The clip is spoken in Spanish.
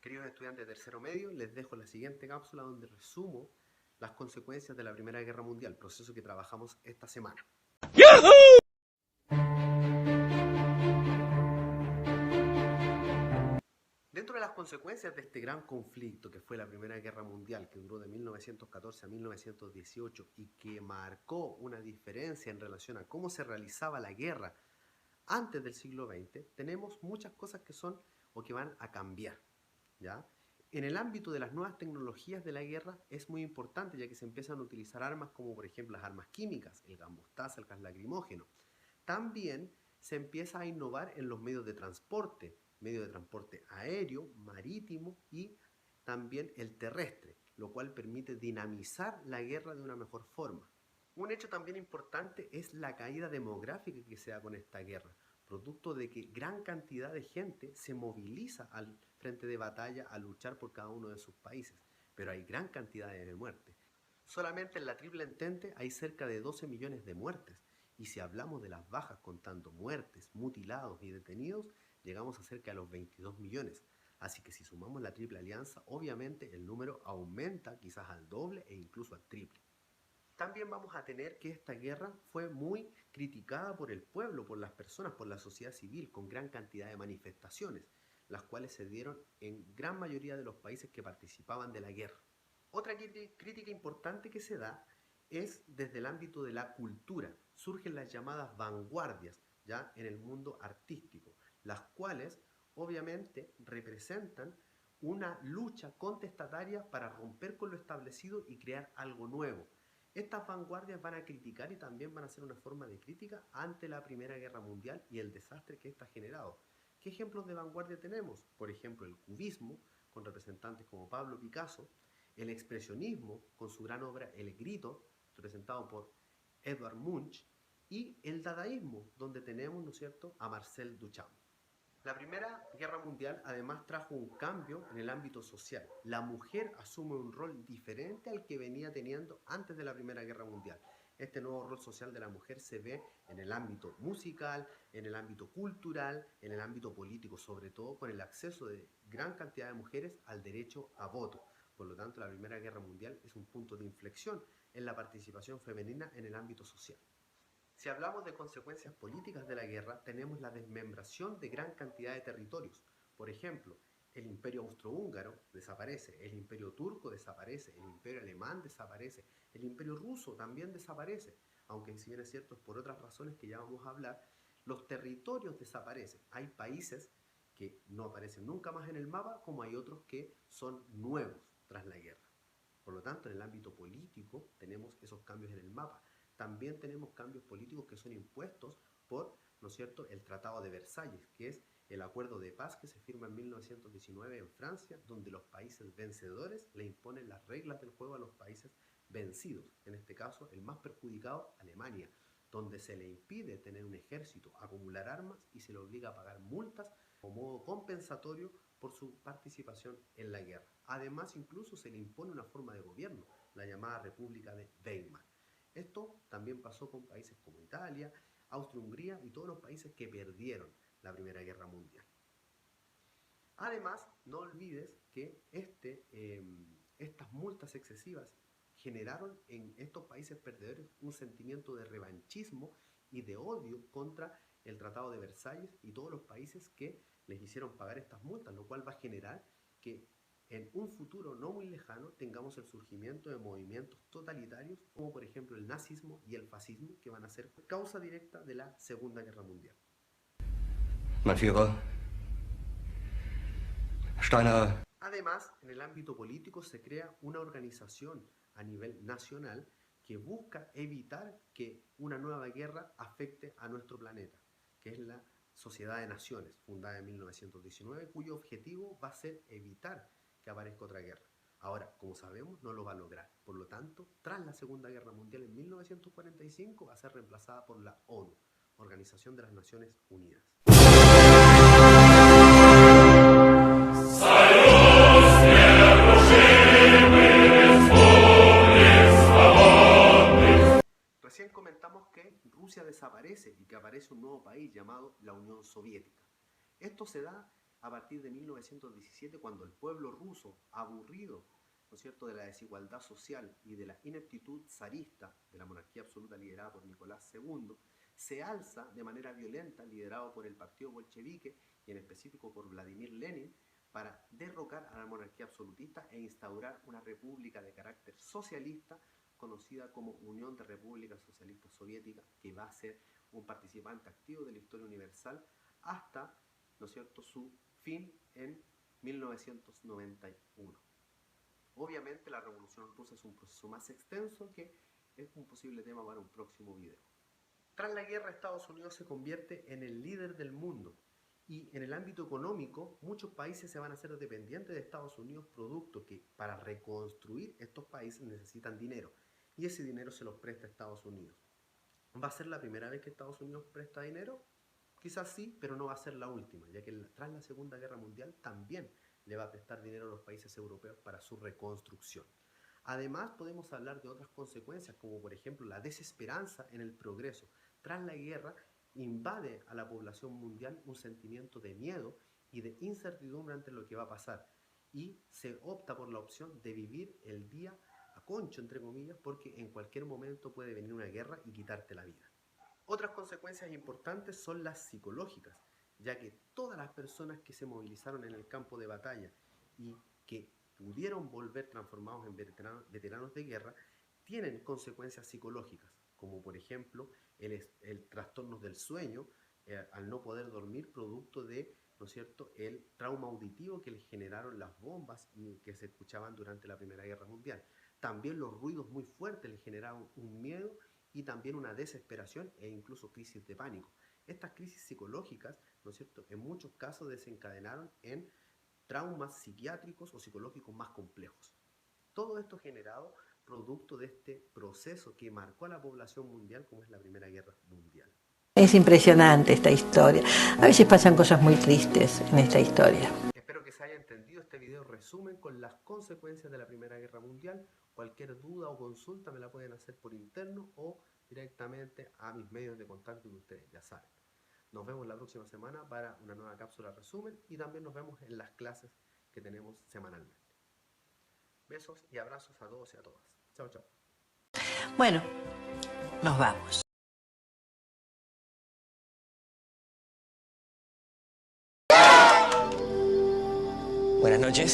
Queridos estudiantes de tercero medio, les dejo la siguiente cápsula donde resumo las consecuencias de la Primera Guerra Mundial, proceso que trabajamos esta semana. ¡Yahoo! Dentro de las consecuencias de este gran conflicto que fue la Primera Guerra Mundial, que duró de 1914 a 1918 y que marcó una diferencia en relación a cómo se realizaba la guerra antes del siglo XX, tenemos muchas cosas que son o que van a cambiar, ¿ya? En el ámbito de las nuevas tecnologías de la guerra es muy importante, ya que se empiezan a utilizar armas como por ejemplo las armas químicas, el gas mostaza, el gas lacrimógeno. También se empieza a innovar en los medios de transporte aéreo, marítimo y también el terrestre, lo cual permite dinamizar la guerra de una mejor forma. Un hecho también importante es la caída demográfica que se da con esta guerra, producto de que gran cantidad de gente se moviliza al frente de batalla a luchar por cada uno de sus países, pero hay gran cantidad de muertes. Solamente en la Triple Entente hay cerca de 12 millones de muertes, y si hablamos de las bajas contando muertes, mutilados y detenidos, llegamos a cerca de los 22 millones. Así que si sumamos la Triple Alianza, obviamente el número aumenta quizás al doble e incluso al triple. También vamos a tener que esta guerra fue muy criticada por el pueblo, por las personas, por la sociedad civil, con gran cantidad de manifestaciones, las cuales se dieron en gran mayoría de los países que participaban de la guerra. Otra crítica importante que se da es desde el ámbito de la cultura. Surgen las llamadas vanguardias, ya en el mundo artístico, las cuales obviamente representan una lucha contestataria para romper con lo establecido y crear algo nuevo. Estas vanguardias van a criticar y también van a ser una forma de crítica ante la Primera Guerra Mundial y el desastre que esta ha generado. ¿Qué ejemplos de vanguardia tenemos? Por ejemplo, el cubismo, con representantes como Pablo Picasso, el expresionismo, con su gran obra El Grito, representado por Edvard Munch, y el dadaísmo, donde tenemos, ¿no es cierto?, a Marcel Duchamp. La Primera Guerra Mundial además trajo un cambio en el ámbito social. La mujer asume un rol diferente al que venía teniendo antes de la Primera Guerra Mundial. Este nuevo rol social de la mujer se ve en el ámbito musical, en el ámbito cultural, en el ámbito político, sobre todo con el acceso de gran cantidad de mujeres al derecho a voto. Por lo tanto, la Primera Guerra Mundial es un punto de inflexión en la participación femenina en el ámbito social. Si hablamos de consecuencias políticas de la guerra, tenemos la desmembración de gran cantidad de territorios. Por ejemplo, el Imperio Austrohúngaro desaparece, el Imperio Turco desaparece, el Imperio Alemán desaparece, el Imperio Ruso también desaparece, aunque si bien es cierto es por otras razones que ya vamos a hablar, los territorios desaparecen. Hay países que no aparecen nunca más en el mapa, como hay otros que son nuevos tras la guerra. Por lo tanto, en el ámbito político tenemos esos cambios en el mapa. También tenemos cambios políticos que son impuestos por, ¿no es cierto?, el Tratado de Versalles, que es el acuerdo de paz que se firma en 1919 en Francia, donde los países vencedores le imponen las reglas del juego a los países vencidos. En este caso, el más perjudicado, Alemania, donde se le impide tener un ejército, acumular armas y se le obliga a pagar multas como modo compensatorio por su participación en la guerra. Además, incluso se le impone una forma de gobierno, la llamada República de Weimar. Esto también pasó con países como Italia, Austria-Hungría y todos los países que perdieron la Primera Guerra Mundial. Además, no olvides que estas multas excesivas generaron en estos países perdedores un sentimiento de revanchismo y de odio contra el Tratado de Versalles y todos los países que les hicieron pagar estas multas, lo cual va a generar que en un futuro no muy lejano tengamos el surgimiento de movimientos totalitarios como por ejemplo el nazismo y el fascismo, que van a ser causa directa de la Segunda Guerra Mundial. Mein Führer, Steiner. Además, en el ámbito político se crea una organización a nivel nacional que busca evitar que una nueva guerra afecte a nuestro planeta, que es la Sociedad de Naciones, fundada en 1919, cuyo objetivo va a ser evitar que aparezca otra guerra. Ahora, como sabemos, no lo va a lograr. Por lo tanto, tras la Segunda Guerra Mundial en 1945 va a ser reemplazada por la ONU, Organización de las Naciones Unidas. Recién comentamos que Rusia desaparece y que aparece un nuevo país llamado la Unión Soviética. Esto se da a partir de 1917, cuando el pueblo ruso, aburrido, ¿no es cierto?, de la desigualdad social y de la ineptitud zarista de la monarquía absoluta liderada por Nicolás II, se alza de manera violenta, liderado por el partido bolchevique y en específico por Vladimir Lenin, para derrocar a la monarquía absolutista e instaurar una república de carácter socialista conocida como Unión de Repúblicas Socialistas Soviéticas, que va a ser un participante activo de la historia universal hasta, ¿no es cierto?, su fin en 1991. Obviamente la Revolución Rusa es un proceso más extenso que es un posible tema para un próximo video. Tras la guerra, Estados Unidos se convierte en el líder del mundo y en el ámbito económico muchos países se van a hacer dependientes de Estados Unidos, producto que para reconstruir estos países necesitan dinero y ese dinero se los presta Estados Unidos. ¿Va a ser la primera vez que Estados Unidos presta dinero? Quizás sí, pero no va a ser la última, ya que tras la Segunda Guerra Mundial también le va a prestar dinero a los países europeos para su reconstrucción. Además, podemos hablar de otras consecuencias, como por ejemplo la desesperanza en el progreso. Tras la guerra, invade a la población mundial un sentimiento de miedo y de incertidumbre ante lo que va a pasar. Y se opta por la opción de vivir el día a concho, entre comillas, porque en cualquier momento puede venir una guerra y quitarte la vida. Otras consecuencias importantes son las psicológicas, ya que todas las personas que se movilizaron en el campo de batalla y que pudieron volver transformados en veteranos de guerra, tienen consecuencias psicológicas, como por ejemplo el trastorno del sueño, al no poder dormir producto de, ¿no es cierto?, el trauma auditivo que les generaron las bombas y que se escuchaban durante la Primera Guerra Mundial. También los ruidos muy fuertes les generaban un miedo y también una desesperación e incluso crisis de pánico. Estas crisis psicológicas, ¿no es cierto?, en muchos casos desencadenaron en traumas psiquiátricos o psicológicos más complejos. Todo esto generado producto de este proceso que marcó a la población mundial como es la Primera Guerra Mundial. Es impresionante esta historia. A veces pasan cosas muy tristes en esta historia. Espero que se haya entendido este video resumen con las consecuencias de la Primera Guerra Mundial. Cualquier duda o consulta me la pueden hacer por interno o directamente a mis medios de contacto que ustedes ya saben. Nos vemos la próxima semana para una nueva cápsula resumen y también nos vemos en las clases que tenemos semanalmente. Besos y abrazos a todos y a todas. Chao, chao. Bueno, nos vamos. Buenas noches.